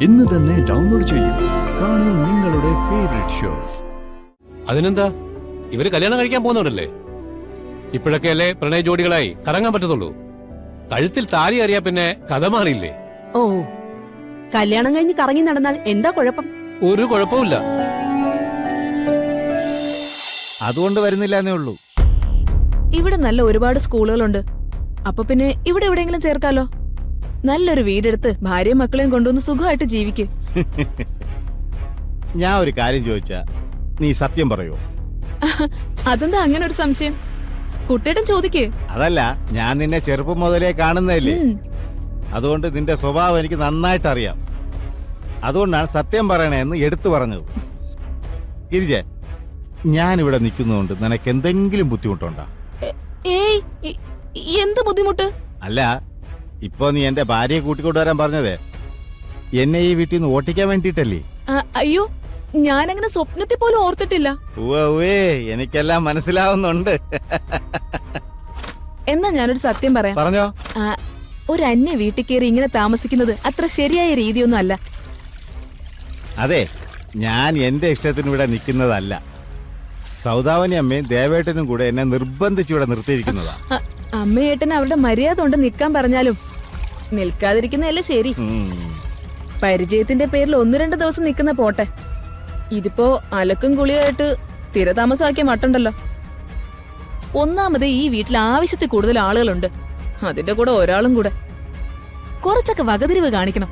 ഇന്ന് തന്നെ ഡൗൺലോഡ് ചെയ്യൂ. കാണൂ നിങ്ങളുടെ ഫേവറേറ്റ് ഷോസ്. അതിനെന്താ, ഇവര് കല്യാണം കഴിക്കാൻ പോകുന്നവരല്ലേ? ഇപ്പോഴൊക്കെ അല്ലേ പ്രണയ ജോഡികളായി കറങ്ങാൻ പറ്റത്തുള്ളൂ. കഴുത്തിൽ താലി അറിയാ പിന്നെ കഥ മാറിയില്ലേ? ഓ, കല്യാണം കഴിഞ്ഞ് കറങ്ങി നടന്നാൽ എന്താ കുഴപ്പം? ഒരു കുഴപ്പമില്ല. അതുകൊണ്ട് വരുന്നില്ലെന്നേ ഉള്ളൂ. ഇവിടെ നല്ല ഒരുപാട് സ്കൂളുകളുണ്ട്. അപ്പൊ പിന്നെ ഇവിടെ എവിടെയെങ്കിലും ചേർക്കാലോ. നല്ലൊരു വീടെടുത്ത് ഭാര്യയും മക്കളെയും കൊണ്ടുവന്ന് സുഖമായിട്ട് ജീവിക്ക്. ഞാൻ ഒരു കാര്യം ചോദിച്ചാ നീ സത്യം പറയോ? അതെന്താ അങ്ങനെ ഒരു സംശയം? കുട്ടേട്ടൻ ചോദിക്ക്. അതല്ല, ഞാൻ നിന്നെ ചെറുപ്പം മുതലേ കാണുന്നതല്ലേ. അതുകൊണ്ട് നിന്റെ സ്വഭാവം എനിക്ക് നന്നായിട്ട് അറിയാം. അതുകൊണ്ടാണ് സത്യം പറയണേന്ന് എടുത്തു പറഞ്ഞത്. ഗിരിജേ, ഞാനിവിടെ നിൽക്കുന്നതുകൊണ്ട് നിനക്ക് എന്തെങ്കിലും ബുദ്ധിമുട്ടുണ്ടോ? ഏയ്, എന്ത് ബുദ്ധിമുട്ട്? അല്ല, ഇപ്പൊ നീ എന്റെ ഭാര്യയെ കൂട്ടിക്കൊണ്ടുവരാൻ പറഞ്ഞതേ എന്നെ ഈ വീട്ടിൽ നിന്ന് ഓട്ടിക്കാൻ വേണ്ടിട്ടല്ലേ? അയ്യോ, ഞാനങ്ങനെ സ്വപ്നത്തിൽ പോലും ഓർത്തിട്ടില്ല. എനിക്കെല്ലാം മനസ്സിലാവുന്നുണ്ട്. എന്നാ ഞാനൊരു സത്യം പറയാം. പറഞ്ഞോ. ഒരു അന്യ വീട്ടിൽ കയറി ഇങ്ങനെ താമസിക്കുന്നത് അത്ര ശരിയായ രീതിയൊന്നും അല്ല. അതെ, ഞാൻ എന്റെ ഇഷ്ടത്തിന് ഇവിടെ നിൽക്കുന്നതല്ല. സൗദാവനി അമ്മയും ദേവേട്ടനും കൂടെ എന്നെ നിർബന്ധിച്ച് ഇവിടെ നിർത്തിയിരിക്കുന്നതാ. അമ്മയേട്ടന് അവരുടെ മര്യാദ കൊണ്ട് നിൽക്കാൻ പറഞ്ഞാലും നിൽക്കാതിരിക്കുന്നതല്ലേ ശരി. പരിചയത്തിന്റെ പേരിൽ 1-2 ദിവസം നിൽക്കുന്ന പോട്ടെ. ഇതിപ്പോ അലക്കും കുളിയായിട്ട് സ്ഥിരതാമസമാക്കിയ മട്ടുണ്ടല്ലോ. ഒന്നാമത് ഈ വീട്ടിൽ ആവശ്യത്തിൽ കൂടുതൽ ആളുകളുണ്ട്. അതിന്റെ കൂടെ ഒരാളും കൂടെ. കുറച്ചൊക്കെ വകതിരിവ് കാണിക്കണം.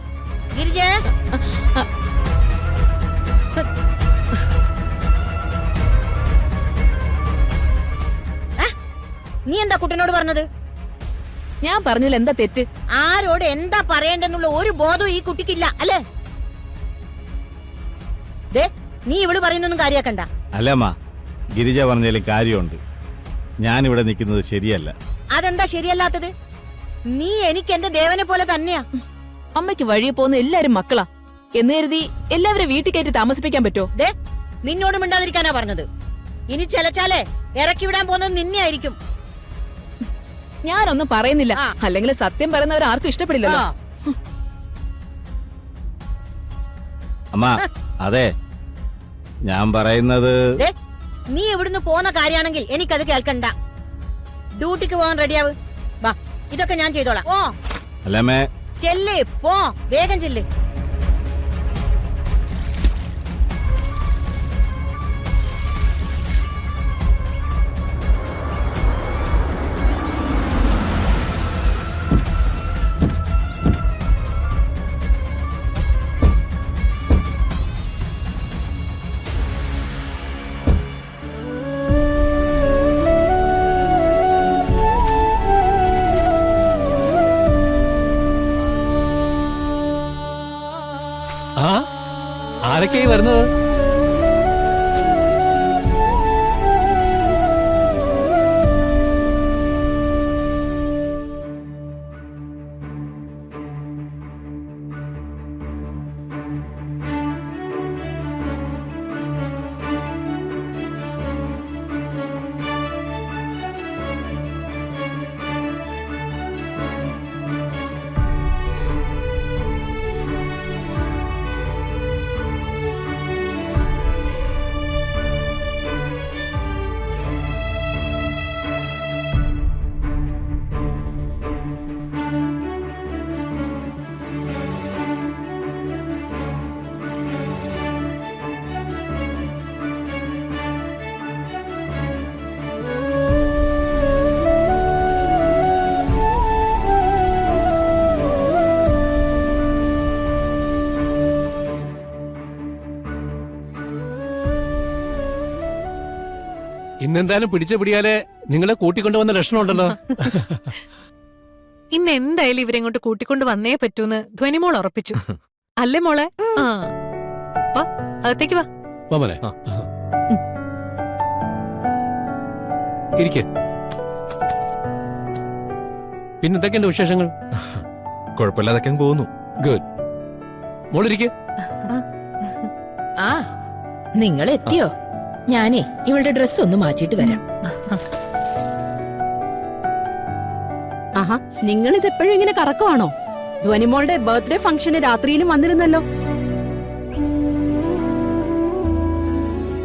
നീ എന്താ കുട്ടനോട് പറഞ്ഞത്? ഞാൻ പറഞ്ഞില്ല, എന്താ തെറ്റ്? ആരോട് എന്താ പറയണ്ടെന്നുള്ള ഒരു ബോധവും ഈ കുട്ടിക്കില്ല അല്ലേ? നീ ഇവള് പറയുന്നൊന്നും കാര്യാക്കണ്ട. അല്ലമ്മ, ഗിരിജ പറഞ്ഞാലും കാര്യമുണ്ട്. ഞാനിവിടെ നിൽക്കുന്നത് ശരിയല്ല. അതെന്താ ശരിയല്ലാത്തത്? നീ എനിക്ക് എന്റെ ദേവനെ പോലെ തന്നെയാ. അമ്മയ്ക്ക് വഴിയെ പോകുന്ന എല്ലാരും മക്കളാ എന്ന് കരുതി എല്ലാവരും വീട്ടിൽ കയറ്റി താമസിപ്പിക്കാൻ പറ്റോ? നിന്നോട് മിണ്ടാതിരിക്കാനാ പറഞ്ഞത്. ഇനി ചെലച്ചാലേ ഇറക്കി വിടാൻ പോകുന്നത് നിന്നെയായിരിക്കും. ഞാനൊന്നും പറയുന്നില്ല. അല്ലെങ്കിൽ സത്യം പറയുന്നവർ ആർക്കും ഇഷ്ടപ്പെടില്ലല്ലോ. അമ്മ, അതെ, ഞാൻ പറയുന്നത് നീ ഇവിടുന്ന് പോന്ന കാര്യമാണെങ്കിൽ എനിക്കത് കേൾക്കണ്ട. ഡ്യൂട്ടിക്ക് പോകാൻ റെഡിയാവ്. വാ, ഇതൊക്കെ ഞാൻ ചെയ്തോളാം. ഓ അല്ലമ്മേ, ചെല്ല്, പോ, വേഗം ചെല്ല്. ആരൊക്കെയായി വരുന്നത്? ഇന്നെന്തായാലും പിടിച്ച പിടിയാലെ നിങ്ങളെ കൂട്ടിക്കൊണ്ടുവന്ന ലക്ഷണമുണ്ടല്ലോ. ഇന്ന് എന്തായാലും ഇവരെ ഇങ്ങോട്ട് കൂട്ടിക്കൊണ്ട് വന്നേ പറ്റൂന്ന് ധ്വനിമോൾ ഉറപ്പിച്ചു. അല്ലേ മോളെ? വാ, അകത്തേക്ക് വാ. മോനെ ഇരിക്കെ. പിന്നെന്തൊക്കെയുണ്ട് വിശേഷങ്ങൾ? കുഴപ്പമില്ലാതൊക്കെ പോകുന്നു. ഗുഡ്. മോളിരിക്കെ. നിങ്ങൾ എത്തിയോ? ഞാനേ ഇവളുടെ ഡ്രസ് ഒന്ന് മാറ്റിയിട്ട് വരാം. ആഹാ, നിങ്ങളിത് എപ്പോഴും ഇങ്ങനെ കറക്കുവാണോ? ധ്വനിമോളുടെ ബർത്ത്ഡേ ഫംഗ്ഷന് രാത്രിയിലും വന്നിരുന്നല്ലോ.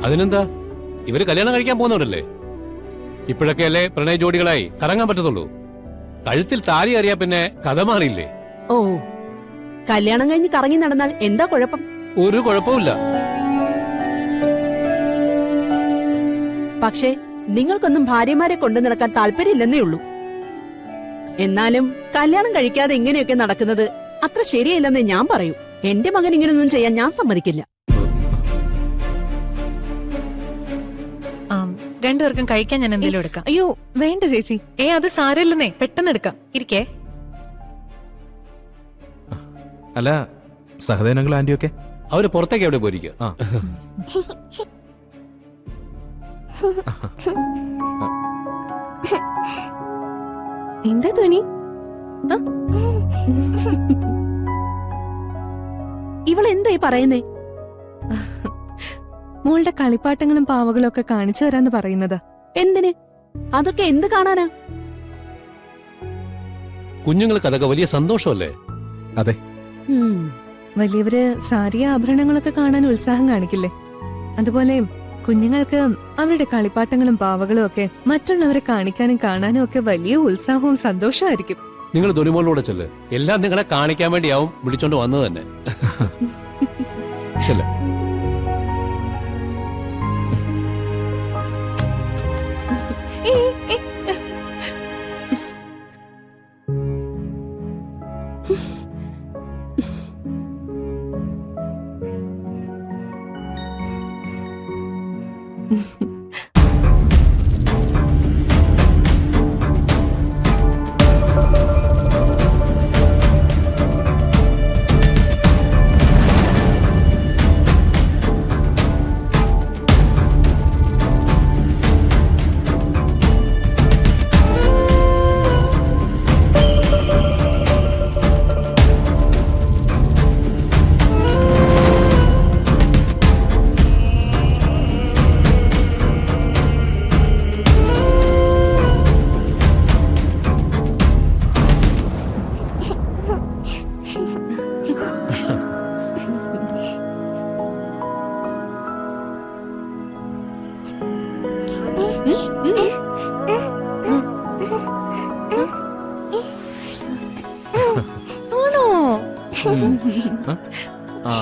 അതിനെന്താ, ഇവര് കല്യാണം കഴിക്കാൻ പോകുന്നവരല്ലേ? ഇപ്പോഴൊക്കെയല്ലേ പ്രണയ ജോഡികളായി കറങ്ങാൻ പറ്റത്തുള്ളൂ. കഴുത്തിൽ താലി അറിയാ പിന്നെ കഥ മാറിയില്ലേ? ഓ, കല്യാണം കഴിഞ്ഞ് കറങ്ങി നടന്നാൽ എന്താ കുഴപ്പം? ഒരു കുഴപ്പമില്ല. പക്ഷേ നിങ്ങൾക്കൊന്നും ഭാര്യമാരെ കൊണ്ടു നടക്കാൻ താല്പര്യമില്ലെന്നേ ഉള്ളൂ. എന്നാലും കല്യാണം കഴിക്കാതെ ഇങ്ങനെയൊക്കെ നടക്കുന്നത് അത്ര ശരിയല്ലെന്നേ ഞാൻ പറയൂ. എന്റെ മകൻ ഇങ്ങനെയൊന്നും ചെയ്യാൻ ഞാൻ സമ്മതിക്കില്ല. രണ്ടുപേർക്കും കഴിക്കാൻ ഞാൻ എന്തെങ്കിലും എടുക്കാം. അയ്യോ വേണ്ട ചേച്ചി. അത് സാരമില്ലെന്നേ, പെട്ടെന്ന് എടുക്കാം. ഇരിക്കേ. അല്ല, സഹദേവനങ്ങൾ ആന്റിയൊക്കെ അവര് പുറത്തേക്ക് എവിടെ പോയിരിക്കുക? ആ. എന്താ ധ്വനി? ഇവളെന്തായി പറയുന്നേ? മോളുടെ കളിപ്പാട്ടങ്ങളും പാവകളും ഒക്കെ കാണിച്ചു തരാന്ന് പറയുന്നത്. എന്തിന്? അതൊക്കെ എന്ത് കാണാനാ? കുഞ്ഞുങ്ങൾക്ക് അതൊക്കെ വലിയ സന്തോഷമല്ലേ? അതെ. ഉം. വലിയവര് സാരിയ ആഭരണങ്ങളൊക്കെ കാണാൻ ഉത്സാഹം കാണിക്കില്ലേ? അതുപോലെ കുഞ്ഞുങ്ങൾക്ക് അവരുടെ കളിപ്പാട്ടങ്ങളും പാവകളും ഒക്കെ മറ്റുള്ളവരെ കാണിക്കാനും കാണാനും ഒക്കെ വലിയ ഉത്സാഹവും സന്തോഷമായിരിക്കും. നിങ്ങൾ ധുനിമോളിലൂടെ ചെല്ല്. എല്ലാം നിങ്ങളെ കാണിക്കാൻ വേണ്ടിയാവും വിളിച്ചോണ്ട് വന്നത് തന്നെ. ശരി. ആണോ? ആ.